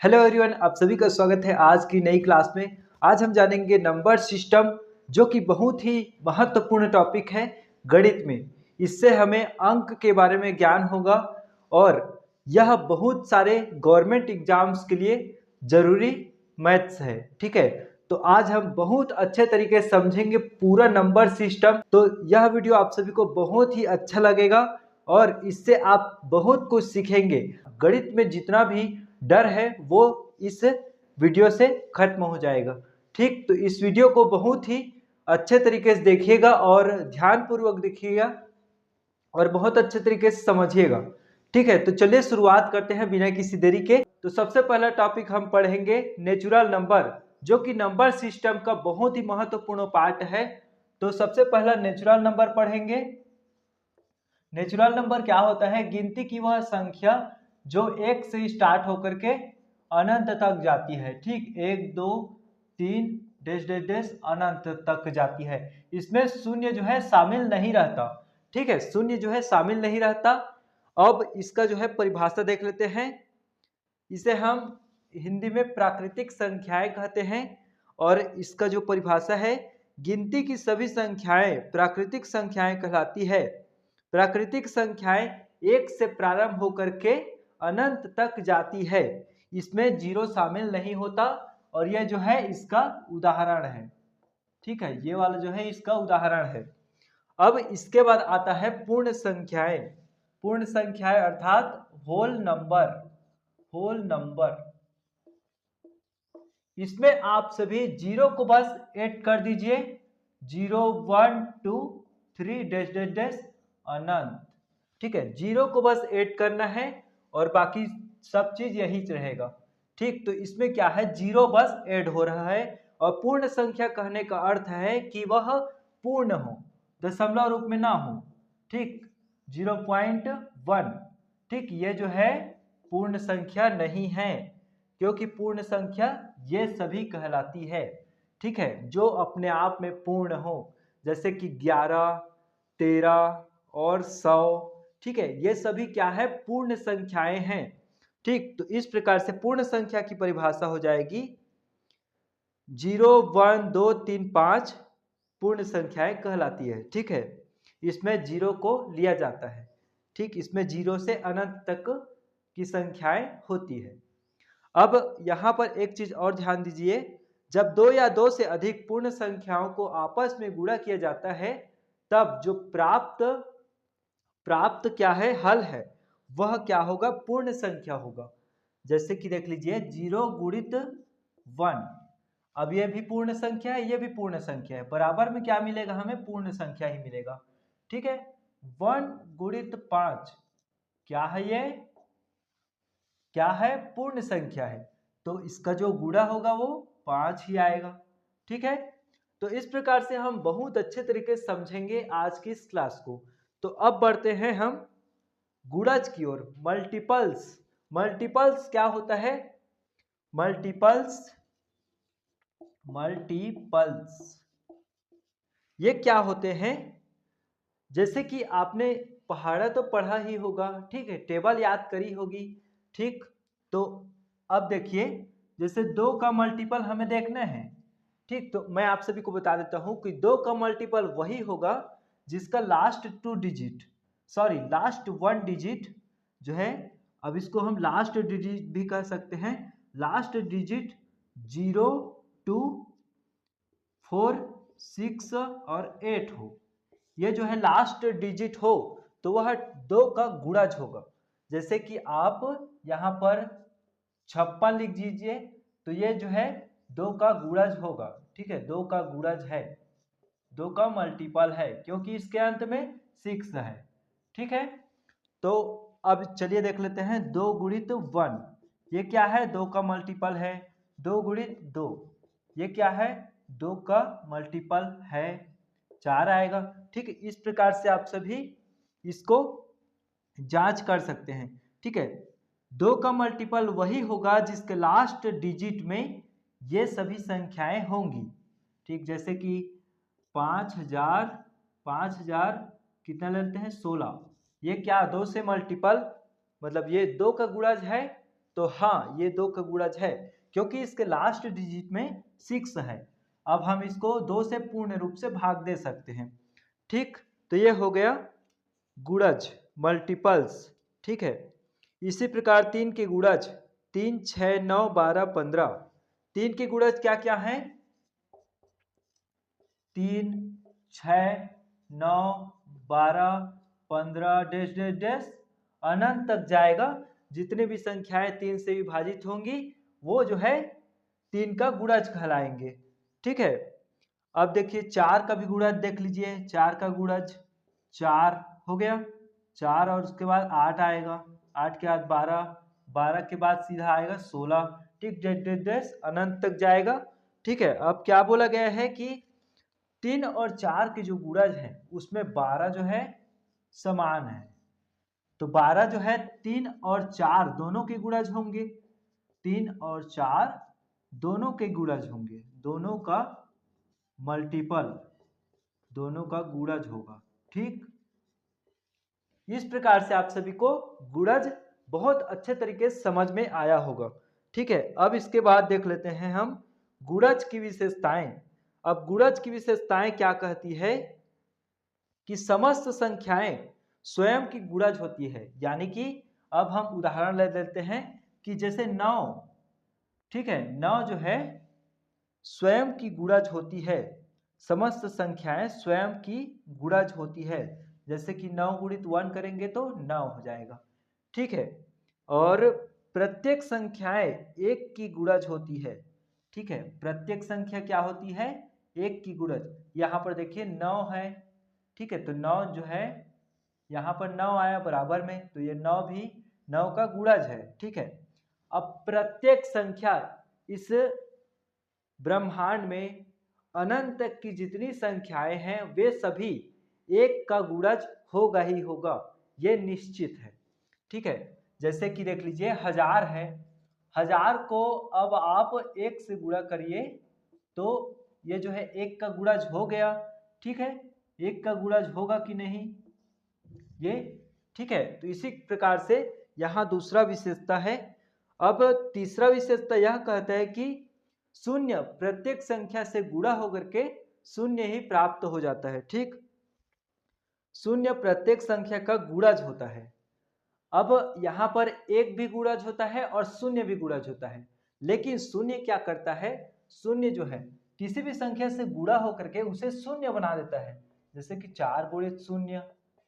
Hello everyone, आप सभी का स्वागत है आज की नई क्लास में। आज हम जानेंगे नंबर सिस्टम, जो कि बहुत ही महत्वपूर्ण टॉपिक है गणित में। इससे हमें अंक के बारे में ज्ञान होगा और यह बहुत सारे गवर्नमेंट एग्जाम्स के लिए जरूरी मैथ्स है। ठीक है, तो आज हम बहुत अच्छे तरीके से समझेंगे पूरा नंबर सिस्टम। तो यह वीडियो आप सभी को बहुत ही अच्छा लगेगा और इससे आप बहुत कुछ सीखेंगे। गणित में जितना भी डर है वो इस वीडियो से खत्म हो जाएगा। ठीक, तो इस वीडियो को बहुत ही अच्छे तरीके से देखिएगा और ध्यान पूर्वक देखिएगा और बहुत अच्छे तरीके से समझिएगा। ठीक है, तो चलिए शुरुआत करते हैं बिना किसी देरी के। तो सबसे पहला टॉपिक हम पढ़ेंगे नेचुरल नंबर, जो कि नंबर सिस्टम का बहुत ही महत्वपूर्ण पार्ट है। तो सबसे पहला नेचुरल नंबर पढ़ेंगे। नेचुरल नंबर क्या होता है? गिनती की वह संख्या जो एक से स्टार्ट होकर के अनंत तक जाती है। ठीक, एक दो तीन डैश डैश डैश अनंत तक जाती है। इसमें शून्य जो है शामिल नहीं रहता। ठीक है, शून्य जो है शामिल नहीं रहता। अब इसका जो है परिभाषा देख लेते हैं। इसे हम हिंदी में प्राकृतिक संख्याएं कहते हैं और इसका जो परिभाषा है, गिनती की सभी संख्याएं प्राकृतिक संख्याएं कहलाती है। प्राकृतिक संख्याएं एक से प्रारंभ होकर के अनंत तक जाती है। इसमें जीरो शामिल नहीं होता और यह जो है इसका उदाहरण है। ठीक है, ये वाला जो है इसका उदाहरण है। अब इसके बाद आता है पूर्ण संख्याएं। पूर्ण संख्याएं अर्थात होल नंबर। होल नंबर, इसमें आप सभी जीरो को बस ऐड कर दीजिए। 0 1 2 3 डैश डैश डैश अनंत। ठीक है, जीरो को बस ऐड करना है और बाकी सब चीज यही रहेगा। ठीक, तो इसमें क्या है, जीरो बस ऐड हो रहा है। और पूर्ण संख्या कहने का अर्थ है कि वह पूर्ण हो, दशमलव रूप में ना हो। ठीक, 0.1। ठीक, ये जो है पूर्ण संख्या नहीं है, क्योंकि पूर्ण संख्या ये सभी कहलाती है। ठीक है, जो अपने आप में पूर्ण हो, जैसे कि 11, 13 और 100। ठीक है, ये सभी क्या है, पूर्ण संख्याएं हैं। ठीक, तो इस प्रकार से पूर्ण संख्या की परिभाषा हो जाएगी 0 1 2 3 5 पूर्ण संख्याएं कहलाती है। ठीक है, इसमें जीरो को लिया जाता है। ठीक, इसमें जीरो से अनंत तक की संख्याएं होती है। अब यहाँ पर एक चीज और ध्यान दीजिए, जब दो या दो से अधिक पूर्ण संख्याओं को आपस में गुणा किया जाता है, तब जो प्राप्त क्या है, हल है, वह क्या होगा, पूर्ण संख्या होगा। जैसे कि देख लीजिए 0 गुणित 1। अब ये भी पूर्ण संख्या है, ये भी पूर्ण संख्या है, बराबर में क्या मिलेगा, हमें पूर्ण संख्या ही मिलेगा। ठीक है, 1 गुणित 5 क्या है, ये क्या है, पूर्ण संख्या है। तो इसका जो गुणा होगा वो 5 ही आएगा। ठीक है, तो इस प्रकार से हम बहुत अच्छे तरीके से समझेंगे आज की इस क्लास को। तो अब बढ़ते हैं हम गुणज की ओर। मल्टीपल्स। मल्टीपल्स क्या होता है? मल्टीपल्स, मल्टीपल्स ये क्या होते हैं? जैसे कि आपने पहाड़ा तो पढ़ा ही होगा। ठीक है, टेबल याद करी होगी। ठीक, तो अब देखिए, जैसे दो का मल्टीपल हमें देखना है। ठीक, तो मैं आप सभी को बता देता हूं कि दो का मल्टीपल वही होगा जिसका last 2 digit, sorry last 1 digit जो है, अब इसको हम लास्ट डिजिट भी कह सकते हैं। लास्ट डिजिट 0 2 4 6 और 8 हो, ये जो है लास्ट डिजिट हो, तो वह दो का गुणज होगा। जैसे कि आप यहाँ पर 56 लिख दीजिए, तो ये जो है दो का गुणज होगा। ठीक है, दो का गुणज है, दो का मल्टीपल है, क्योंकि इसके अंत में 6 है। ठीक है, तो अब चलिए देख लेते हैं 2 गुणित 1। ये क्या है, दो का मल्टीपल है। 2 गुणित 2, ये क्या है, दो का मल्टीपल है, 4 आएगा। ठीक है, इस प्रकार से आप सभी इसको जांच कर सकते हैं। ठीक है, दो का मल्टीपल वही होगा जिसके लास्ट डिजिट में ये सभी संख्याएं होंगी। ठीक, जैसे कि 5000, 5000 कितना लेते हैं, 16। ये क्या, दो से मल्टीपल, मतलब ये दो का गुणज है, तो हाँ, ये 2 का गुणज है क्योंकि इसके लास्ट डिजिट में 6 है। अब हम इसको 2 से पूर्ण रूप से भाग दे सकते हैं। ठीक, तो ये हो गया गुणज मल्टीपल्स। ठीक है, इसी प्रकार 3 के गुणज 3, 6, 9, 12, 15। 3 के गुणज क्या क्या है? 3, 6, 9, 12, 15 डैश डैश डैश अनंत तक जाएगा। जितने भी संख्याएं 3 से विभाजित होंगी वो जो है 3 का गुणज कहलाएंगे। ठीक है, अब देखिए 4 का भी गुणज देख लीजिए। 4 का गुणज 4 हो गया, 4 और उसके बाद 8 आएगा, 8 के बाद 12, 12 के बाद सीधा आएगा 16। ठीक, डैश डैश डैश अनंत तक जाएगा। ठीक है, अब क्या बोला गया है कि 3 और 4 के जो गुणज है उसमें 12 जो है समान है। तो 12 जो है 3 और 4 दोनों के गुणज होंगे। 3 और 4 दोनों के गुणज होंगे, दोनों का मल्टीपल, दोनों का गुणज होगा। ठीक, इस प्रकार से आप सभी को गुणज बहुत अच्छे तरीके से समझ में आया होगा। ठीक है, अब इसके बाद देख लेते हैं हम गुणज की विशेषताएं। अब गुणज की विशेषताएं क्या कहती है कि समस्त संख्याएं स्वयं की गुणज होती है। यानी कि अब हम उदाहरण ले लेते हैं कि जैसे 9, ठीक है, 9 जो है स्वयं की गुणज होती है। समस्त संख्याएं स्वयं की गुणज होती है। जैसे कि 9 गुणित 1 करेंगे तो 9 हो जाएगा। ठीक है, और प्रत्येक संख्याएं एक की गुणज होती है। ठीक है, प्रत्येक संख्या क्या होती है? एक की गुणज। यहाँ पर देखिए 9 है। ठीक है, तो 9 जो है यहाँ पर 9 आया बराबर में, तो ये 9 भी 9 का गुणज है। ठीक है, अब प्रत्येक संख्या इस ब्रह्मांड में अनंत तक की जितनी संख्याएं हैं वे सभी एक का गुणज होगा ही होगा, ये निश्चित है। ठीक है, जैसे कि देख लीजिए 1000 है, 1000 को अब आप एक से गुणा करिए तो ये जो है एक का गुणज हो गया। ठीक है, एक का गुणज होगा कि नहीं ये? ठीक है, तो इसी प्रकार से यहाँ दूसरा विशेषता है। अब तीसरा विशेषता यह कहता है कि शून्य प्रत्येक संख्या से गुणा होकर के शून्य ही प्राप्त हो जाता है। ठीक, शून्य प्रत्येक संख्या का गुणज होता है। अब यहाँ पर एक भी गुणज होता है और शून्य भी गुणज होता है, लेकिन शून्य क्या करता है? शून्य जो है किसी भी संख्या से गुणा होकर के उसे शून्य बना देता है। जैसे कि 4 गुणित शून्य,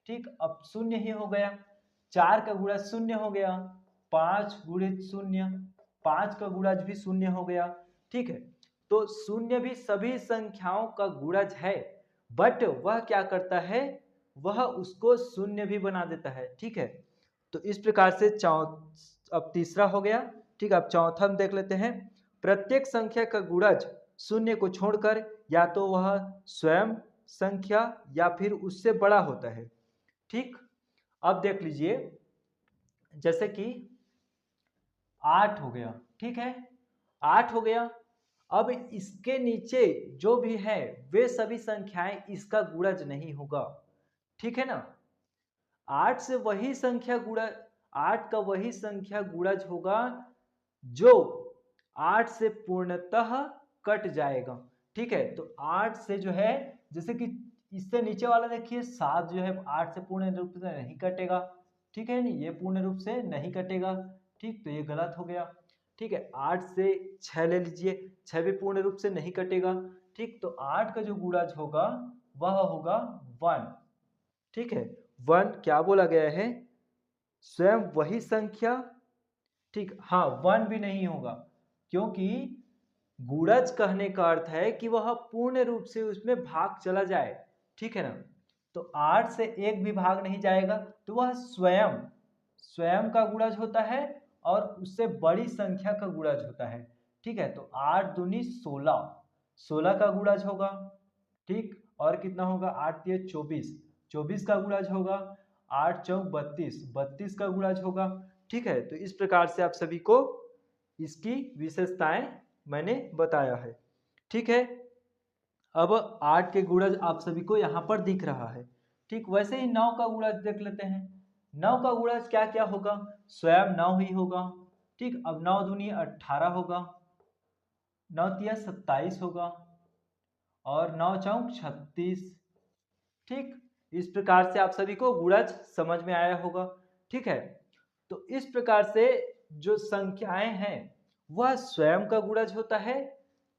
ठीक, अब शून्य ही हो गया। 4 का गुणज शून्य हो गया। 5 गुणित शून्य, 5 का गुणज भी शून्य हो गया। ठीक है, तो शून्य भी सभी संख्याओं का गुणज है, बट वह क्या करता है? वह उसको शून्य भी बना देता है। ठीक है, तो इस प्रकार से अब तीसरा हो गया। ठीक, अब चौथा हम देख लेते हैं। प्रत्येक संख्या का गुणज शून्य को छोड़कर या तो वह स्वयं संख्या या फिर उससे बड़ा होता है। ठीक, अब देख लीजिए जैसे कि 8 हो गया। ठीक है, 8 हो गया। अब इसके नीचे जो भी है वे सभी संख्याएं इसका गुणज नहीं होगा। ठीक है ना, 8 से वही संख्या गुणज, 8 का वही संख्या गुणज होगा जो 8 से पूर्णतः कट जाएगा। ठीक है, तो 8 से जो है जैसे कि इससे नीचे वाला देखिए 7 जो है 8 से पूर्ण रूप से नहीं कटेगा। ठीक है, नहीं, ये पूर्ण रूप से नहीं कटेगा। ठीक, तो ये गलत हो गया। ठीक है, 8 से 6 ले लीजिए, 6 भी पूर्ण रूप से नहीं कटेगा। ठीक, तो 8 का जो गुणज होगा वह होगा 1। ठीक है, 1 क्या बोला गया है? स्वयं वही संख्या। ठीक, हाँ, 1 भी नहीं होगा क्योंकि गुणज कहने का अर्थ है कि वह पूर्ण रूप से उसमें भाग चला जाए। ठीक है ना, तो 8 से एक भी भाग नहीं जाएगा, तो वह स्वयं स्वयं का गुणज होता है और उससे बड़ी संख्या का गुणज होता है। ठीक है, तो 8 दूनी 16, 16 का गुणज होगा। ठीक, और कितना होगा? 8 तिया 24, 24 का गुणज होगा। 8 चौक 32, 32 का गुणज होगा। ठीक है, तो इस प्रकार से आप सभी को इसकी विशेषताएं मैंने बताया है। ठीक है, अब 8 के गुणज आप सभी को यहाँ पर दिख रहा है। ठीक, वैसे ही 9 का गुणज देख लेते हैं। 9 का गुणज क्या क्या होगा? स्वयं 9 ही होगा। ठीक, अब 9 दूनी 18 होगा, 9 तिया 27 होगा और 9 चौक 36। ठीक, इस प्रकार से आप सभी को गुणज समझ में आया होगा। ठीक है, तो इस प्रकार से जो संख्याएं हैं वह स्वयं का गुणज होता है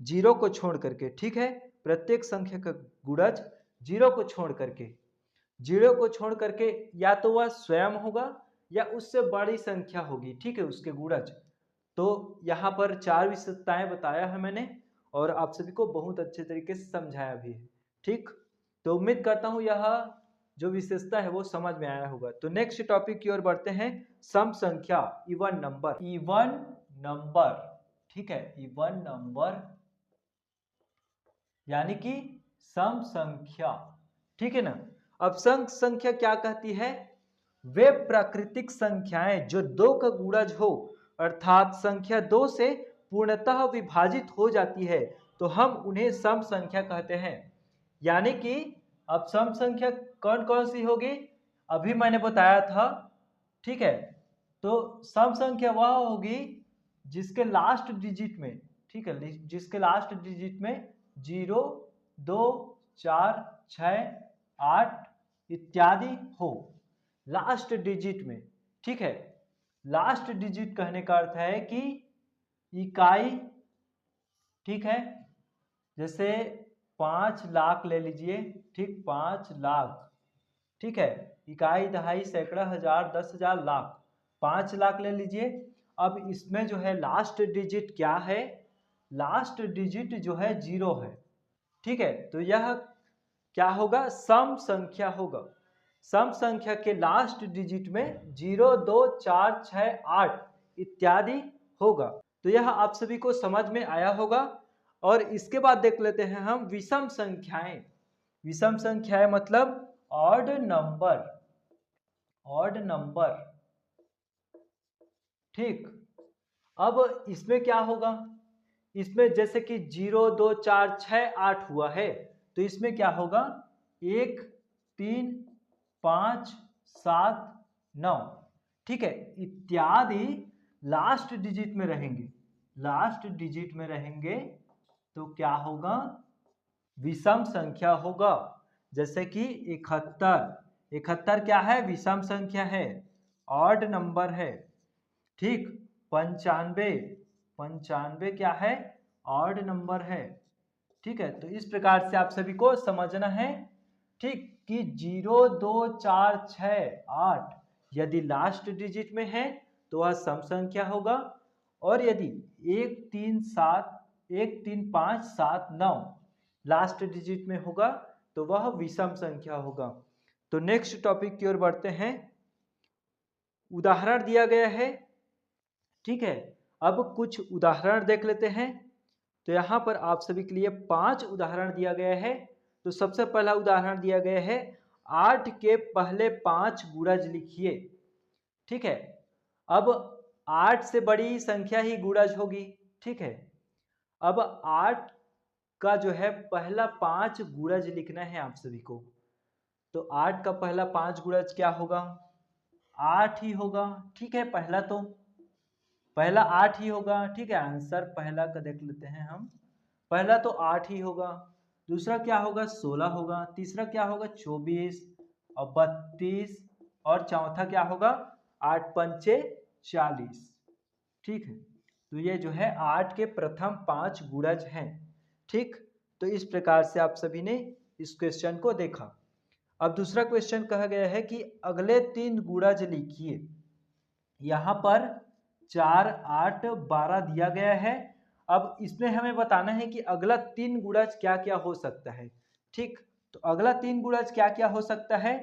जीरो को छोड़ करके। ठीक है, प्रत्येक संख्या का गुणज जीरो को छोड़ करके, जीरो को छोड़ करके या तो वह स्वयं होगा या उससे बड़ी संख्या होगी। ठीक है, उसके गुणज। तो यहाँ पर 4 विशेषताएं बताया है मैंने और आप सभी को बहुत अच्छे तरीके से समझाया भी है। ठीक, तो उम्मीद करता हूँ यह जो विशेषता है वो समझ में आया होगा। तो नेक्स्ट टॉपिक की ओर बढ़ते हैं, सम संख्या, इवन नंबर। इवन नंबर, ठीक है, इवन नंबर यानी कि सम संख्या। ठीक है ना। अब सम संख्या क्या कहती है? वे प्राकृतिक संख्याएं जो दो का गुणज हो, अर्थात संख्या दो से पूर्णतः विभाजित हो जाती है, तो हम उन्हें सम संख्या कहते हैं। यानी कि अब सम संख्या कौन कौन सी होगी, अभी मैंने बताया था। ठीक है, तो सम संख्या वह होगी जिसके लास्ट डिजिट में, ठीक है, जिसके लास्ट डिजिट में 0, 2, 4, 6, 8 इत्यादि हो, लास्ट डिजिट में। ठीक है, लास्ट डिजिट कहने का अर्थ है कि इकाई। ठीक है, जैसे 5 लाख ले लीजिए, ठीक, 5 लाख। ठीक है, इकाई, दहाई, सैकड़ा, हजार, 10,000, लाख, 5 लाख ले लीजिए। अब इसमें जो है लास्ट डिजिट क्या है? लास्ट डिजिट जो है 0 है। ठीक है, तो यह क्या होगा? सम संख्या होगा। सम संख्या के लास्ट डिजिट में 0, 2, 4, 6, 8 इत्यादि होगा। तो यह आप सभी को समझ में आया होगा। और इसके बाद देख लेते हैं हम विषम संख्याएं। विषम संख्याएं मतलब ऑड नंबर, ऑड नंबर। ठीक, अब इसमें क्या होगा? इसमें जैसे कि 0, 2, 4, 6, 8 हुआ है, तो इसमें क्या होगा? 1, 3, 5, 7, 9, ठीक है, इत्यादि लास्ट डिजिट में रहेंगे। लास्ट डिजिट में रहेंगे तो क्या होगा? विषम संख्या होगा। जैसे कि 71, 71 क्या है? विषम संख्या है, ऑड नंबर है। ठीक, 95, 95 क्या है? ऑड नंबर है। ठीक है, तो इस प्रकार से आप सभी को समझना है। ठीक, कि 0, 2, 4, 6, 8 यदि लास्ट डिजिट में है तो वह सम संख्या होगा, और यदि 1, 3, 7, 1, 3, 5, 7, 9 लास्ट डिजिट में होगा तो वह विषम संख्या होगा। तो नेक्स्ट टॉपिक की ओर बढ़ते हैं। उदाहरण दिया गया है। ठीक है, अब कुछ उदाहरण देख लेते हैं। तो यहाँ पर आप सभी के लिए 5 उदाहरण दिया गया है। तो सबसे पहला उदाहरण दिया गया है, 8 के पहले 5 गुणज लिखिए। ठीक है, अब 8 से बड़ी संख्या ही गुणज होगी। ठीक है, अब 8 का जो है पहला 5 गुणज लिखना है आप सभी को। तो 8 का पहला 5 गुणज क्या होगा? 8 ही होगा। ठीक है, पहला 8 ही होगा। ठीक है, आंसर पहला का देख लेते हैं हम। पहला तो 8 ही होगा। दूसरा क्या होगा? 16 होगा। तीसरा क्या होगा? 24 और 32, और चौथा क्या होगा? 8 पंचे 40। ठीक है, तो ये जो है 8 के प्रथम 5 गुणज हैं। ठीक, तो इस प्रकार से आप सभी ने इस क्वेश्चन को देखा। अब दूसरा क्वेश्चन कहा गया है कि अगले 3 गुणज लिखिए। यहाँ पर 4, 8, 12 दिया गया है। अब इसमें हमें बताना है कि अगला 3 गुणज क्या क्या हो सकता है। ठीक, तो अगला 3 गुणज क्या क्या हो सकता है?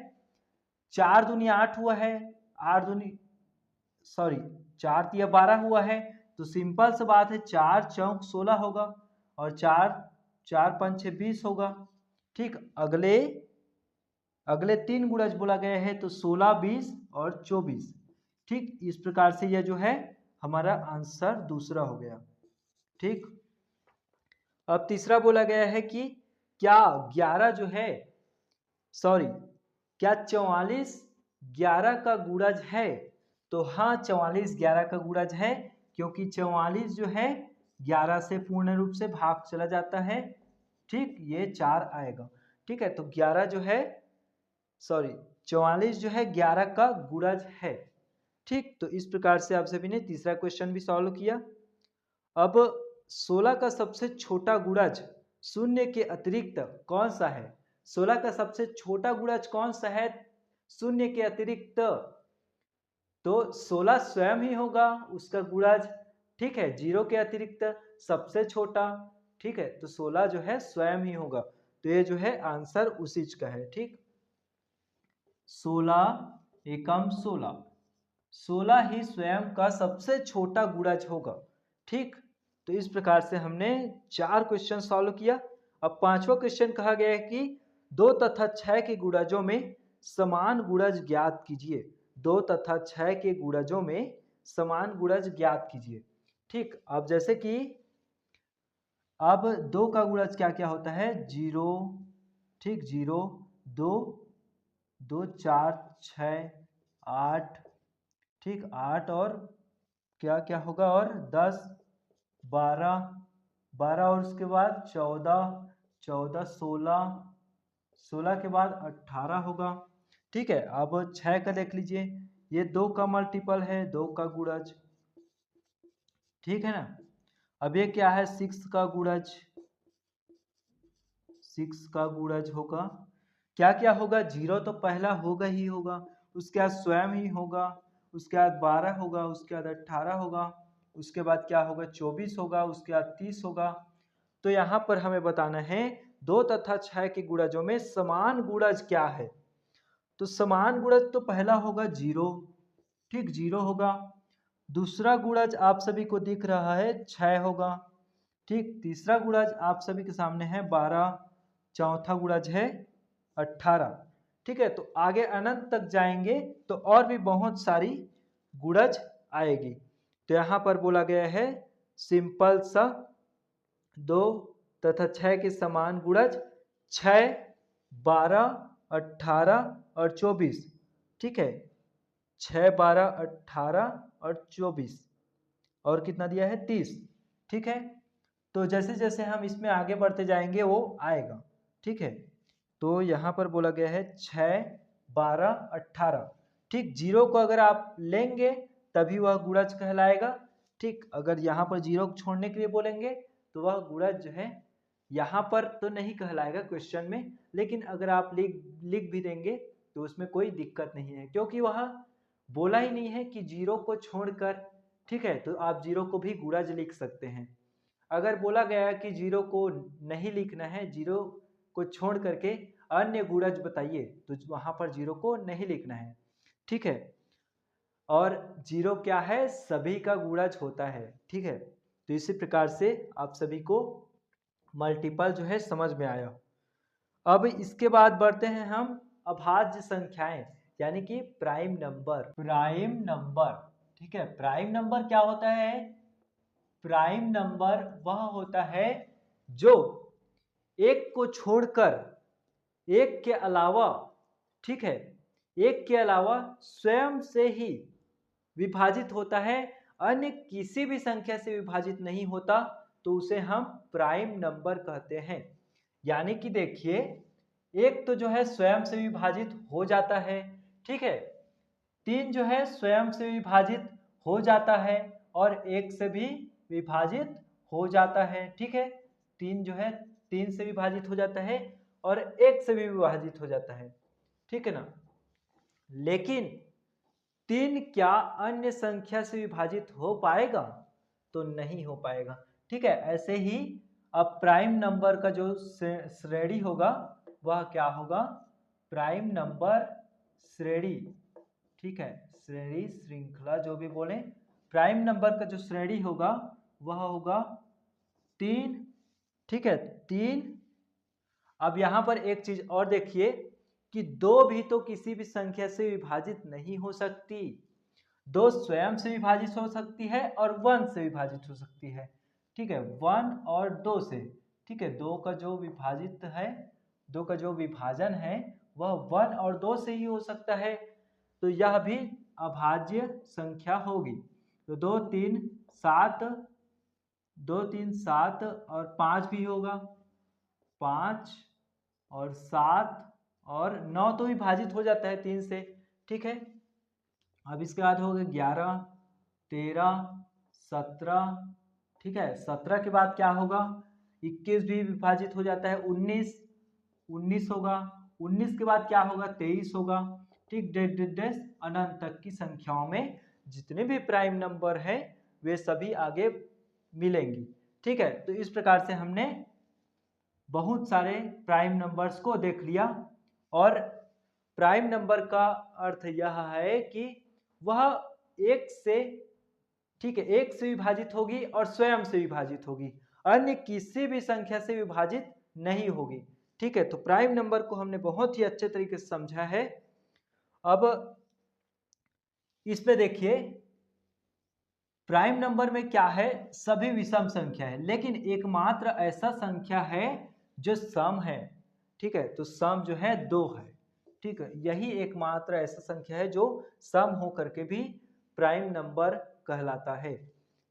4 दूनी 8 हुआ है, 8 दूनी सॉरी 4 तिया 12 हुआ है, तो सिंपल सा बात है 4 चौक 16 होगा, और 4 पंचे 20 होगा। ठीक, अगले अगले 3 गुणज बोला गया है, तो 16, 20 और 24। ठीक, इस प्रकार से यह जो है हमारा आंसर दूसरा हो गया। ठीक, अब तीसरा बोला गया है कि क्या 11 जो है, सॉरी, क्या 44 11 का गुणज है? तो हाँ, 44 11 का गुणज है। क्योंकि 44 जो है 11 से पूर्ण रूप से भाग चला जाता है, ठीक, ये 4 आएगा। ठीक है, तो 11 जो है 44 जो है 11 का गुणज है। ठीक, तो इस प्रकार से आप सभी ने तीसरा क्वेश्चन भी सॉल्व किया। अब 16 का सबसे छोटा गुणज शून्य के अतिरिक्त कौन सा है? 16 का सबसे छोटा गुणज कौन सा है शून्य के अतिरिक्त? तो 16 स्वयं ही होगा उसका गुणज, ठीक है, 0 के अतिरिक्त सबसे छोटा। ठीक है, तो 16 जो है स्वयं ही होगा, तो ये जो है आंसर उसी का है। ठीक, 16 एकम 16, 16 ही स्वयं का सबसे छोटा गुणज होगा। ठीक, तो इस प्रकार से हमने 4 क्वेश्चन सॉल्व किया। अब पांचवा क्वेश्चन कहा गया है कि 2 तथा 6 के गुणजों में समान गुणज ज्ञात कीजिए। 2 तथा 6 के गुणजों में समान गुणज ज्ञात कीजिए। ठीक, अब जैसे कि अब 2 का गुणज क्या क्या होता है? 0, ठीक, 0, 2, 2, 4, 6, 8, ठीक, 8 और क्या क्या होगा, और 10, 12, 12 और उसके बाद 14, 14, 16, 16 के बाद 18 होगा। ठीक है, अब 6 का देख लीजिए, ये 2 का मल्टीपल है, 2 का गुणज, ठीक है ना। अब ये क्या है? 6 का गुणज, 6 का गुणज होगा, क्या क्या होगा? 0 तो पहला होगा ही होगा, उसके बाद स्वयं ही होगा, उसके बाद 12 होगा, उसके बाद 18 होगा, उसके बाद क्या होगा? 24 होगा, उसके बाद 30 होगा। तो यहाँ पर हमें बताना है 2 तथा 6 के गुणजों में समान गुणज क्या है। तो समान गुणज तो पहला होगा 0, ठीक, 0 होगा। दूसरा गुणज आप सभी को दिख रहा है 6 होगा, ठीक। तीसरा गुणज आप सभी के सामने है 12, चौथा गुणज है 18, ठीक है। तो आगे अनंत तक जाएंगे तो और भी बहुत सारी गुणज आएगी। तो यहाँ पर बोला गया है सिंपल सा 2 तथा 6 के समान गुणज 6, 12, 18 और 24, ठीक है। 6, 12, 18 और 24 और कितना दिया है? 30, ठीक है। तो जैसे जैसे हम इसमें आगे बढ़ते जाएंगे वो आएगा, ठीक है। तो यहाँ पर बोला गया है 6, 12, 18, ठीक। 0 को अगर आप लेंगे तभी वह गुणज कहलाएगा, ठीक। अगर यहाँ पर 0 को छोड़ने के लिए बोलेंगे तो वह गुणज जो है यहाँ पर तो नहीं कहलाएगा क्वेश्चन में, लेकिन अगर आप लिख भी देंगे तो उसमें कोई दिक्कत नहीं है, क्योंकि वह बोला ही नहीं है कि 0 को छोड़कर, ठीक है। तो आप 0 को भी गुणज लिख सकते हैं। अगर बोला गया कि 0 को नहीं लिखना है, 0 को छोड़ करके अन्य गुणज बताइए, तो वहां पर 0 को नहीं लिखना है, ठीक है। और 0 क्या है? सभी का गुणज होता है, ठीक है। तो इसी प्रकार से आप सभी को मल्टीपल जो है समझ में आया। अब इसके बाद बढ़ते हैं हम अभाज्य संख्याएं, यानी कि प्राइम नंबर। प्राइम नंबर, ठीक है। प्राइम नंबर क्या होता है? प्राइम नंबर वह होता है जो एक को छोड़कर, एक के अलावा, ठीक है, एक के अलावा स्वयं से ही विभाजित होता है, अन्य किसी भी संख्या से विभाजित नहीं होता, तो उसे हम प्राइम नंबर कहते हैं। यानी कि देखिए, एक तो जो है स्वयं से विभाजित हो जाता है, ठीक है। 3 जो है स्वयं से विभाजित हो जाता है और 1 से भी विभाजित हो जाता है, ठीक है। 3 जो है 3 से विभाजित हो जाता है और 1 से भी विभाजित हो जाता है, ठीक है ना। लेकिन 3 क्या अन्य संख्या से विभाजित हो पाएगा? तो नहीं हो पाएगा, ठीक है। ऐसे ही अब प्राइम नंबर का जो श्रेणी होगा वह क्या होगा? प्राइम नंबर श्रेणी, ठीक है, श्रेणी, श्रृंखला, जो भी बोले, प्राइम नंबर का जो श्रेणी होगा वह होगा 3, ठीक है, 3। अब यहाँ पर एक चीज और देखिए कि 2 भी तो किसी भी संख्या से विभाजित नहीं हो सकती। 2 स्वयं से विभाजित हो सकती है और 1 से विभाजित हो सकती है, ठीक है, 1 और 2 से, ठीक है। 2 का जो विभाजित है, 2 का जो विभाजन है वह 1 और 2 से ही हो सकता है, तो यह भी अभाज्य संख्या होगी। तो 2, 3 7, 2 3 7 और 5 भी होगा, 5 और 7 और 9 तो विभाजित हो जाता है 3 से, ठीक है। अब इसके बाद हो गए 11, 13, 17, ठीक है। 17 के बाद क्या होगा, 21 भी विभाजित हो जाता है, 19, 19 होगा, 19 के बाद क्या होगा, 23 होगा, ठीक। डेस अनंत तक की संख्याओं में जितने भी प्राइम नंबर है वे सभी आगे मिलेंगी, ठीक है। तो इस प्रकार से हमने बहुत सारे प्राइम नंबर्स को देख लिया। और प्राइम नंबर का अर्थ यह है कि वह एक से, ठीक है, एक से विभाजित होगी और स्वयं से विभाजित होगी, अन्य किसी भी संख्या से विभाजित नहीं होगी, ठीक है। तो प्राइम नंबर को हमने बहुत ही अच्छे तरीके से समझा है। अब इसमें देखिए प्राइम नंबर में क्या है, सभी विषम संख्या है, लेकिन एकमात्र ऐसा संख्या है जो सम है, ठीक है। तो सम जो है 2 है, ठीक है। यही एकमात्र ऐसा संख्या है जो सम हो करके भी प्राइम नंबर कहलाता है,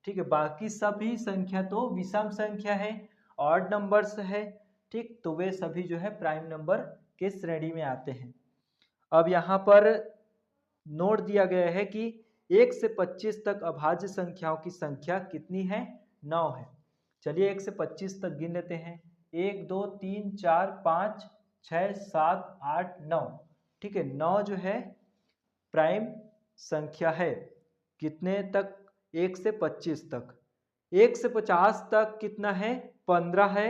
ठीक है। बाकी सभी संख्या तो विषम संख्या है, ऑड नंबर्स है, ठीक। तो वे सभी जो है प्राइम नंबर के श्रेणी में आते हैं। अब यहाँ पर नोट दिया गया है कि 1 से 25 तक अभाज्य संख्याओं की संख्या कितनी है, 9 है। चलिए 1 से 25 तक गिन लेते हैं, 1 2 3 4 5 6 7 8 9, ठीक है। 9 जो है प्राइम संख्या है, कितने तक, 1 से 25 तक। 1 से 50 तक कितना है, 15 है।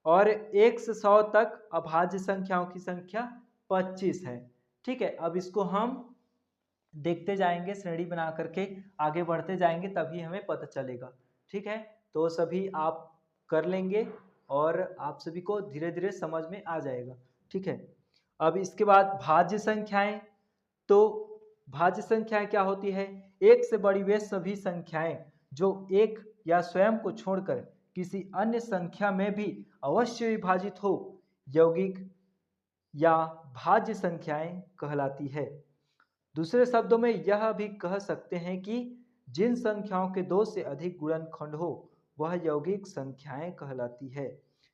और 1 से 100 तक अभाज्य संख्याओं की संख्या 25 है, ठीक है। अब इसको हम देखते जाएंगे, श्रेणी बना करके आगे बढ़ते जाएंगे, तभी हमें पता चलेगा, ठीक है। तो सभी आप कर लेंगे और आप सभी को धीरे धीरे समझ में आ जाएगा, ठीक है। अब इसके बाद भाज्य संख्याएं, तो भाज्य संख्याएं क्या होती है, एक से बड़ी वे सभी संख्याएं जो एक या स्वयं को छोड़कर किसी अन्य संख्या में भी अवश्य विभाजित हो, यौगिक या भाज्य संख्याएं कहलाती है। दूसरे शब्दों में यह भी कह सकते हैं कि जिन संख्याओं के 2 से अधिक गुणनखंड हो वह यौगिक संख्याएं कहलाती है।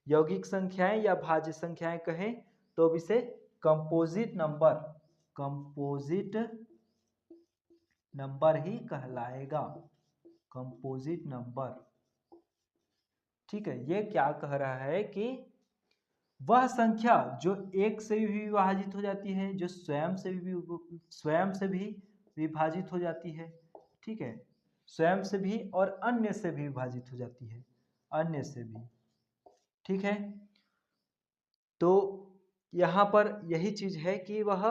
यौगिक संख्याएं या भाज्य संख्याएं कहें तो अब इसे कंपोजिट नंबर, कंपोजिट नंबर ही कहलाएगा, कंपोजिट नंबर, ठीक है। ये क्या कह रहा है कि वह संख्या जो एक से भी विभाजित हो जाती है, जो स्वयं से भी विभाजित हो जाती है, ठीक है। स्वयं से भी और अन्य से भी विभाजित हो जाती है, अन्य से भी, ठीक है। तो यहाँ पर यही चीज है कि वह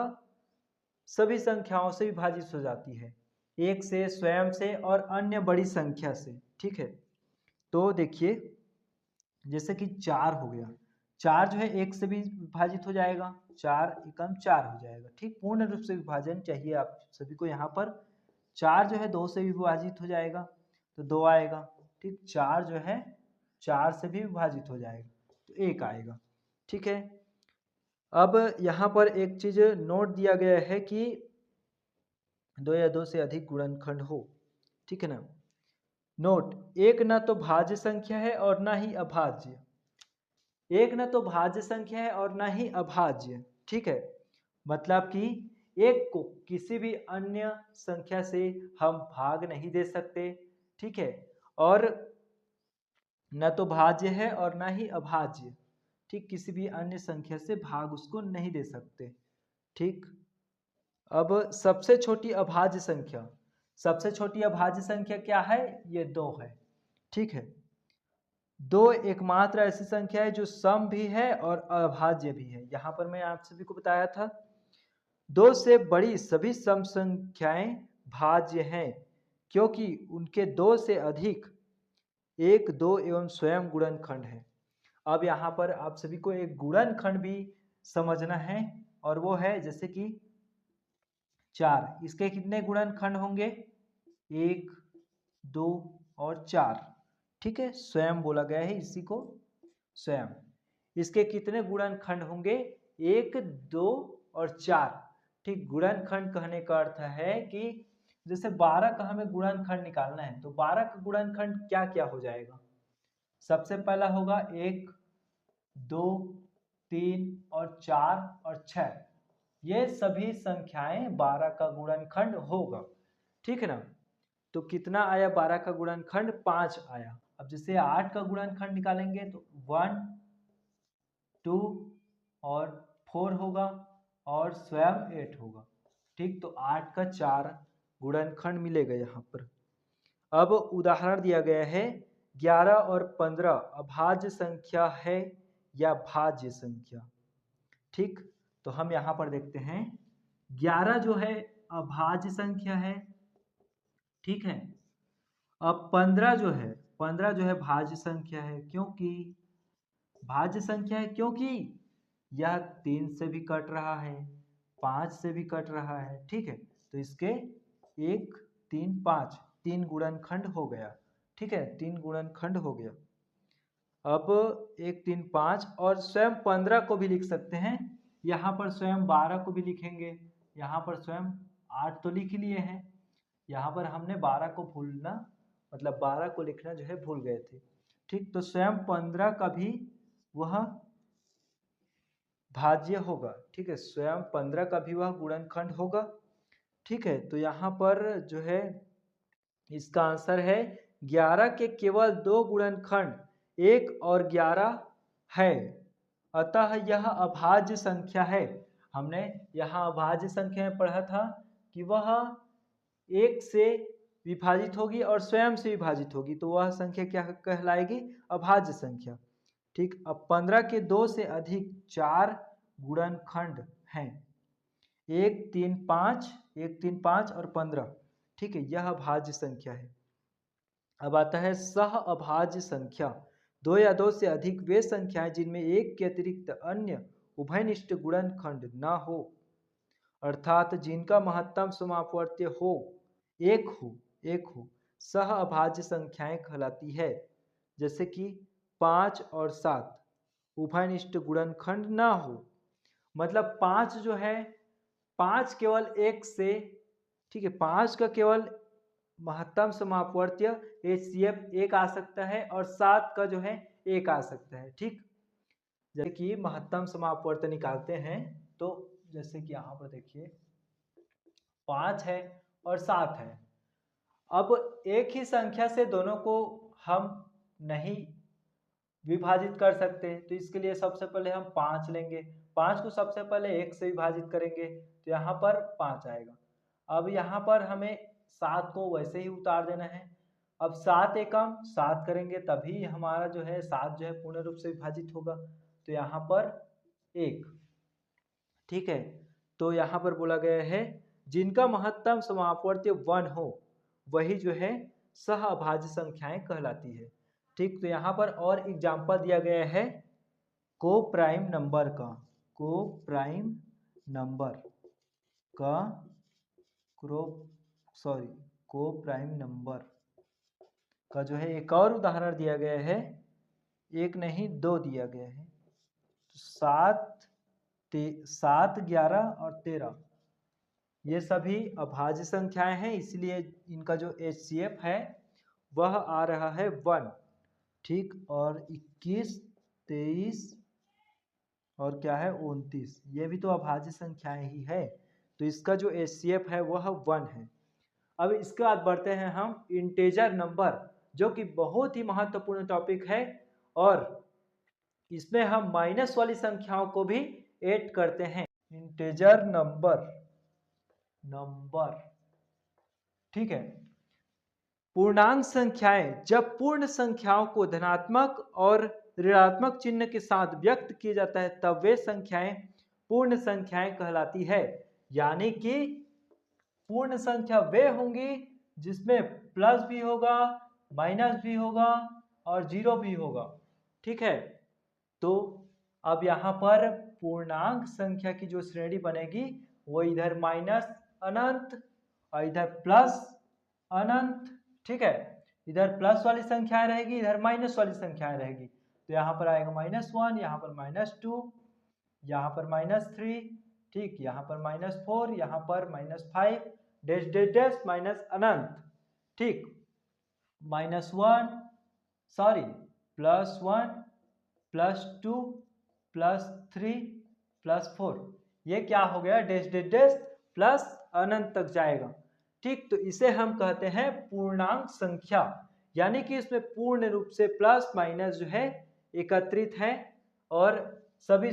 सभी संख्याओं से विभाजित हो जाती है, एक से, स्वयं से और अन्य बड़ी संख्या से, ठीक है। तो देखिए जैसे कि 4 हो गया, 4 जो है एक से भी विभाजित हो जाएगा, 4 एकम 4 हो जाएगा, ठीक। पूर्ण रूप से विभाजन चाहिए आप सभी को। यहाँ पर 4 जो है 2 से भी विभाजित हो जाएगा तो 2 आएगा, ठीक। 4 जो है 4 से भी विभाजित हो जाएगा तो 1 आएगा, ठीक है। अब यहाँ पर एक चीज नोट दिया गया है कि 2 या 2 से अधिक गुणनखंड हो, ठीक है ना। नोट, एक ना तो भाज्य संख्या है और ना ही अभाज्य, एक न तो भाज्य संख्या है और ना ही अभाज्य, ठीक है। मतलब कि एक को किसी भी अन्य संख्या से हम भाग नहीं दे सकते, ठीक है। और न तो भाज्य है और ना ही अभाज्य, ठीक। किसी भी अन्य संख्या से भाग उसको नहीं दे सकते, ठीक। अब सबसे छोटी अभाज्य संख्या, सबसे छोटी अभाज्य संख्या क्या है, ये 2 है, ठीक है। 2 एकमात्र ऐसी संख्या है जो सम भी है और अभाज्य भी है। यहाँ पर मैं आप सभी को बताया था 2 से बड़ी सभी सम संख्याएं भाज्य हैं क्योंकि उनके 2 से अधिक 1, 2 एवं स्वयं गुणनखंड है। अब यहाँ पर आप सभी को एक गुणनखंड भी समझना है और वो है जैसे कि 4, इसके कितने गुणनखंड होंगे, 1, 2 और 4, ठीक है। स्वयं बोला गया है इसी को, स्वयं। इसके कितने गुणनखंड होंगे, 1, 2 और 4, ठीक। गुणनखंड कहने का अर्थ है कि जैसे 12 का हमें गुणनखंड निकालना है, तो 12 का गुणनखंड क्या क्या हो जाएगा? सबसे पहला होगा 1, 2, 3 और 4 और 6। ये सभी संख्याएं 12 का गुणनखंड होगा, ठीक है ना। तो कितना आया 12 का गुणनखंड? 5 आया। अब जैसे 8 का गुणनखंड निकालेंगे तो 1, 2 और 4 होगा और स्वयं 8 होगा, ठीक। तो 8 का 4 गुणनखंड मिलेगा यहाँ पर। अब उदाहरण दिया गया है 11 और 15 अभाज्य संख्या है या भाज्य संख्या, ठीक। तो हम यहाँ पर देखते हैं 11 जो है अभाज्य संख्या है, ठीक है। अब 15 जो है भाज्य संख्या है, क्योंकि भाज्य संख्या है क्योंकि यह 3 से भी कट रहा है, 5 से भी कट रहा है, ठीक है। तो इसके 1, 3, 5 3 गुणनखंड हो गया, ठीक है, 3 गुणनखंड हो गया। अब 1, 3, 5 और स्वयं 15 को भी लिख सकते हैं, यहाँ पर स्वयं 12 को भी लिखेंगे, यहाँ पर स्वयं 8 तो लिख लिए हैं, यहाँ पर हमने 12 को भूलना मतलब 12 को लिखना जो है भूल गए थे, ठीक। तो स्वयं 15 का भी वह भाज्य होगा, ठीक है, स्वयं 15 का भी वह गुणनखंड होगा, ठीक है। तो यहाँ पर जो है इसका आंसर है 11 के केवल 2 गुणनखंड 1 और 11 है, अतः यह अभाज्य संख्या है। हमने यहाँ अभाज्य संख्या में पढ़ा था कि वह 1 से विभाजित होगी और स्वयं से विभाजित होगी, तो वह संख्या क्या कहलाएगी? अभाज्य संख्या, ठीक। अब 15 के 2 से अधिक 4 गुणनखंड हैं, 1, 3, 5, 1, 3, 5 और 15, ठीक है, यह अभाज्य संख्या है। अब आता है सह अभाज्य संख्या। 2 या 2 से अधिक वे संख्याएं जिनमें एक के अतिरिक्त अन्य उभयनिष्ठ गुणनखंड न हो, अर्थात जिनका महत्तम समापवर्त्य हो एक हो, सह अभाज्य संख्याएं कहलाती है। जैसे कि 5 और 7 उभयनिष्ठ गुणनखंड ना हो, मतलब 5 जो है 5 केवल 1 से, ठीक है, 5 का केवल महत्तम समापवर्त्य HCF 1 आ सकता है और 7 का जो है 1 आ सकता है, ठीक। जैसे कि महत्तम समापवर्त्य निकालते हैं तो जैसे कि यहाँ पर देखिए 5 है और 7 है। अब एक ही संख्या से दोनों को हम नहीं विभाजित कर सकते, तो इसके लिए सबसे पहले हम 5 लेंगे, 5 को सबसे पहले 1 से विभाजित करेंगे तो यहाँ पर 5 आएगा। अब यहाँ पर हमें 7 को वैसे ही उतार देना है। अब 7 एकम 7 करेंगे तभी हमारा जो है 7 जो है पूर्ण रूप से विभाजित होगा, तो यहाँ पर 1, ठीक है। तो यहाँ पर बोला गया है जिनका महत्तम समापवर्त्य 1 हो वही जो है सह अभाज्य संख्याएं कहलाती है, ठीक। तो यहाँ पर और एग्जाम्पल दिया गया है को प्राइम नंबर का, को प्राइम नंबर का को प्राइम नंबर का जो है एक और उदाहरण दिया गया है, एक नहीं 2 दिया गया है। 7, 11 और 13 ये सभी अभाज्य संख्याएं हैं, इसलिए इनका जो HCF है वह आ रहा है 1, ठीक। और 21, 23 और क्या है 29, ये भी तो अभाज्य संख्याएं ही है, तो इसका जो HCF है वह 1 है। अब इसके बाद बढ़ते हैं हम इंटेजर नंबर, जो कि बहुत ही महत्वपूर्ण टॉपिक है और इसमें हम माइनस वाली संख्याओं को भी ऐड करते हैं। इंटेजर नंबर, ठीक है। पूर्णांक संख्याएं जब पूर्ण संख्याओं को धनात्मक और ऋणात्मक चिन्ह के साथ व्यक्त किया जाता है तब वे संख्याएं पूर्ण संख्याएं कहलाती है। यानी कि पूर्ण संख्या वे होंगी जिसमें प्लस भी होगा, माइनस भी होगा और जीरो भी होगा, ठीक है। तो अब यहाँ पर पूर्णांक संख्या की जो श्रेणी बनेगी वो इधर माइनस अनंत और इधर प्लस अनंत, ठीक है। इधर प्लस वाली संख्याएं रहेगी, इधर माइनस वाली संख्याएं रहेगी, तो यहाँ पर आएगा -1, यहाँ पर -2, यहाँ पर -3, ठीक, यहाँ पर -4, यहाँ पर -5, डैश डैश डैश माइनस अनंत, ठीक, -1 सॉरी +1 +2 +3 +4, ये क्या हो गया डैश डैश डैश प्लस अनंत तक जाएगा, ठीक। तो इसे हम कहते हैं पूर्णांक संख्या, यानी कि इसमें पूर्ण रूप से प्लस माइनस जो है एकत्रित है और सभी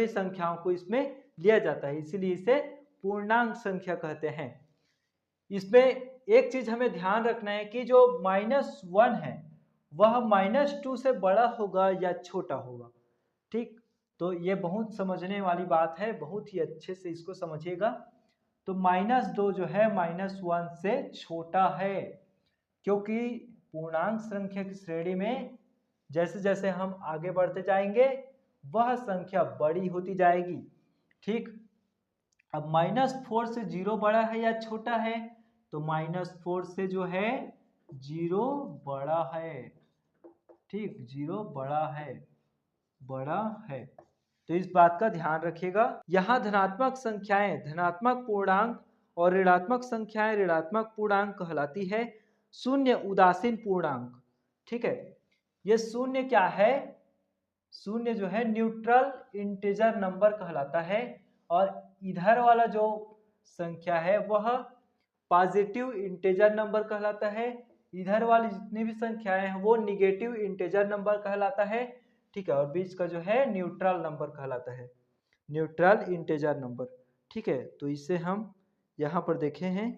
संख्याओं को इसमें लिया जाता है, इसीलिए इसे पूर्णांक संख्या कहते हैं। इसमें एक चीज हमें ध्यान रखना है कि जो -1 है वह -2 से बड़ा होगा या छोटा होगा, ठीक। तो ये बहुत समझने वाली बात है, बहुत ही अच्छे से इसको समझिएगा। तो -2 जो है -1 से छोटा है, क्योंकि पूर्णांक संख्या की श्रेणी में जैसे जैसे हम आगे बढ़ते जाएंगे वह संख्या बड़ी होती जाएगी, ठीक। अब -4 से 0 बड़ा है या छोटा है, तो -4 से जो है 0 बड़ा है, ठीक, 0 बड़ा है। तो इस बात का ध्यान रखिएगा। यहाँ धनात्मक संख्याएं धनात्मक पूर्णांक और ऋणात्मक संख्याएं ऋणात्मक पूर्णांक कहलाती है। शून्य उदासीन पूर्णांक, ठीक है। ये शून्य क्या है, शून्य जो है न्यूट्रल इंटीजर नंबर कहलाता है, और इधर वाला जो संख्या है वह पॉजिटिव इंटीजर नंबर कहलाता है, इधर वाली जितनी भी संख्याएं हैं वो निगेटिव इंटीजर नंबर कहलाता है, ठीक है। और बीच का जो है न्यूट्रल नंबर कहलाता है, न्यूट्रल इंटीजर नंबर, ठीक है। तो इसे हम यहाँ पर देखे हैं।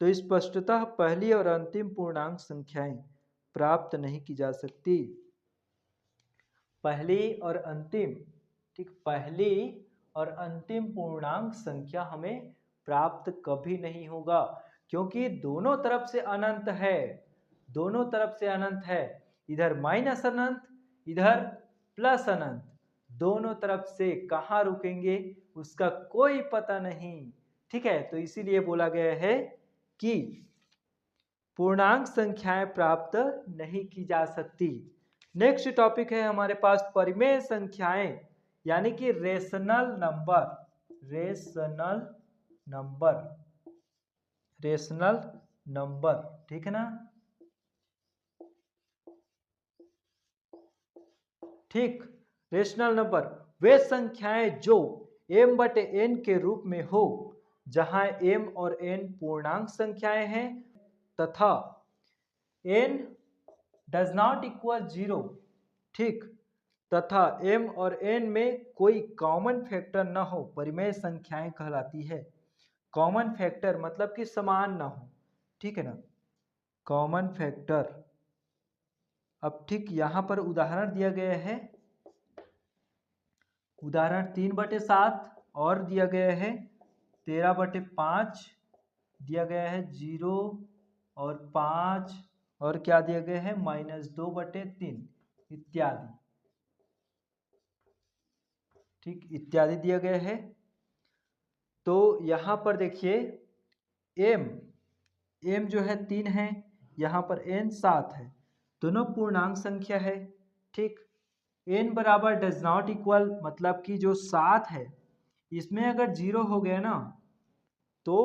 तो स्पष्टतः पहली और अंतिम पूर्णांक संख्याएं प्राप्त नहीं की जा सकती। पहली और अंतिम, ठीक, पहली और अंतिम पूर्णांक संख्या हमें प्राप्त कभी नहीं होगा, क्योंकि दोनों तरफ से अनंत है, दोनों तरफ से अनंत है, इधर माइनस अनंत इधर प्लस अनंत, दोनों तरफ से कहाँ रुकेंगे उसका कोई पता नहीं, ठीक है। तो इसीलिए बोला गया है कि पूर्णांक संख्याएं प्राप्त नहीं की जा सकती। नेक्स्ट टॉपिक है हमारे पास परिमेय संख्याएं, यानी कि rational number, rational number, rational number, ठीक है ना, ठीक। रेशनल नंबर वे संख्याएं जो m/n के रूप में हो, जहां m और n पूर्णांक संख्याएं हैं तथा n डज नॉट इक्वल 0, ठीक, तथा m और n में कोई कॉमन फैक्टर न हो, परिमेय संख्याएं कहलाती है। कॉमन फैक्टर मतलब कि समान ना हो, ठीक है ना, कॉमन फैक्टर। अब ठीक यहाँ पर उदाहरण दिया गया है, उदाहरण 3/7 और दिया गया है 13/5 दिया गया है, 0 और 5 और क्या दिया गया है -2/3 इत्यादि, ठीक, इत्यादि दिया गया है। तो यहाँ पर देखिए m जो है 3 है, यहाँ पर n 7 है, दोनों पूर्णांक संख्या है, ठीक। n बराबर डज नॉट इक्वल मतलब कि जो 7 है इसमें अगर 0 हो गया ना तो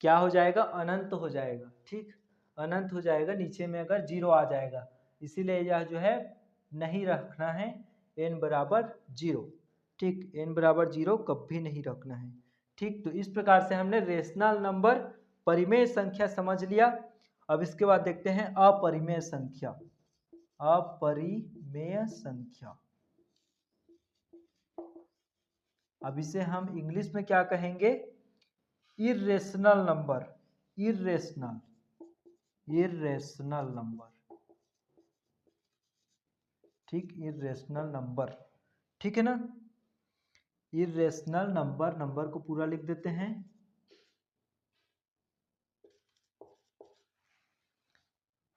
क्या हो जाएगा, अनंत हो जाएगा, ठीक, अनंत हो जाएगा, नीचे में अगर 0 आ जाएगा, इसीलिए यह जो है नहीं रखना है n बराबर 0, ठीक, n बराबर 0 कभी नहीं रखना है, ठीक। तो इस प्रकार से हमने रेशनल नंबर परिमेय संख्या समझ लिया। अब इसके बाद देखते हैं अपरिमेय संख्या, अपरिमेय संख्या। अब इसे हम इंग्लिश में क्या कहेंगे, irrational number, irrational, irrational number, ठीक, इर्रेशनल नंबर, ठीक है ना। इर्रेशनल नंबर, नंबर को पूरा लिख देते हैं।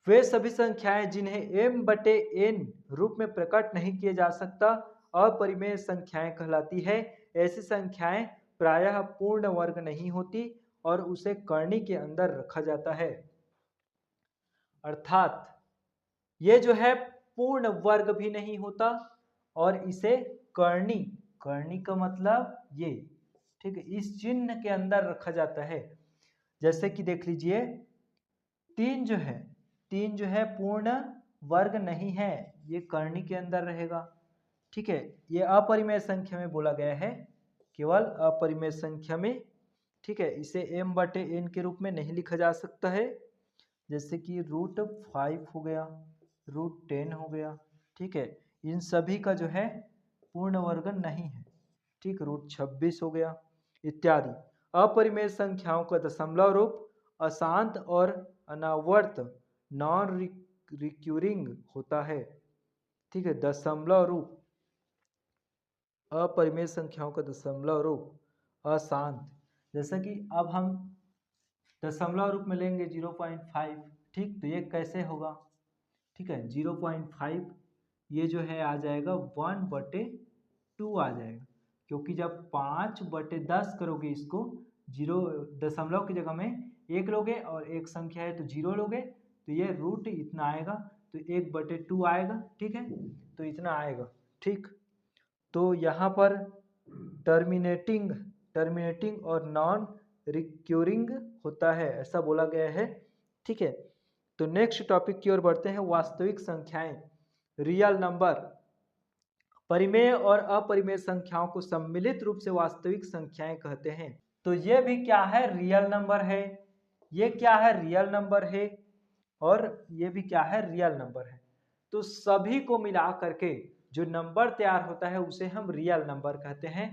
वे सभी संख्याएं जिन्हें m/n रूप में प्रकट नहीं किया जा सकता अपरिमेय संख्याएं कहलाती है। ऐसी संख्याएं प्रायः पूर्ण वर्ग नहीं होती और उसे करनी के अंदर रखा जाता है, अर्थात ये जो है पूर्ण वर्ग भी नहीं होता और इसे करनी, करनी का मतलब ये, ठीक है, इस चिन्ह के अंदर रखा जाता है। जैसे कि देख लीजिए 3 जो है पूर्ण वर्ग नहीं है, ये करनी के अंदर रहेगा। ठीक है, ये अपरिमेय संख्या में बोला गया है, केवल अपरिमेय संख्या में। ठीक है, इसे m/n के रूप में नहीं लिखा जा सकता है, जैसे कि √5 हो गया, √10 हो गया। ठीक है, इन सभी का जो है पूर्ण वर्ग नहीं है। ठीक, √26 हो गया इत्यादि। अपरिमेय संख्याओं का दशमलव रूप अशांत और अनावर्त नॉन रिक्यूरिंग होता है। ठीक है, दशमलव रूप अपरिमेय संख्याओं का दशमलव रूप अशांत, जैसा कि अब हम दशमलव रूप में लेंगे 0.5। ठीक, तो ये कैसे होगा? ठीक है, 0.5 ये जो है आ जाएगा 1/2 आ जाएगा, क्योंकि जब 5/10 करोगे इसको, जीरो दशमलव की जगह में 1 लोगे और एक संख्या है तो 0 लोगे, तो ये रूट इतना आएगा, तो 1/2 आएगा। ठीक है, तो इतना आएगा। ठीक, तो यहाँ पर टर्मिनेटिंग और नॉन रिक्यूरिंग होता है, ऐसा बोला गया है। ठीक है, तो नेक्स्ट टॉपिक की ओर बढ़ते हैं, वास्तविक संख्याएं, रियल नंबर। परिमेय और अपरिमेय संख्याओं को सम्मिलित रूप से वास्तविक संख्याएं कहते हैं। तो ये भी क्या है? रियल नंबर है। ये क्या है? रियल नंबर है। और ये भी क्या है? रियल नंबर है। तो सभी को मिला करके जो नंबर तैयार होता है उसे हम रियल नंबर कहते हैं।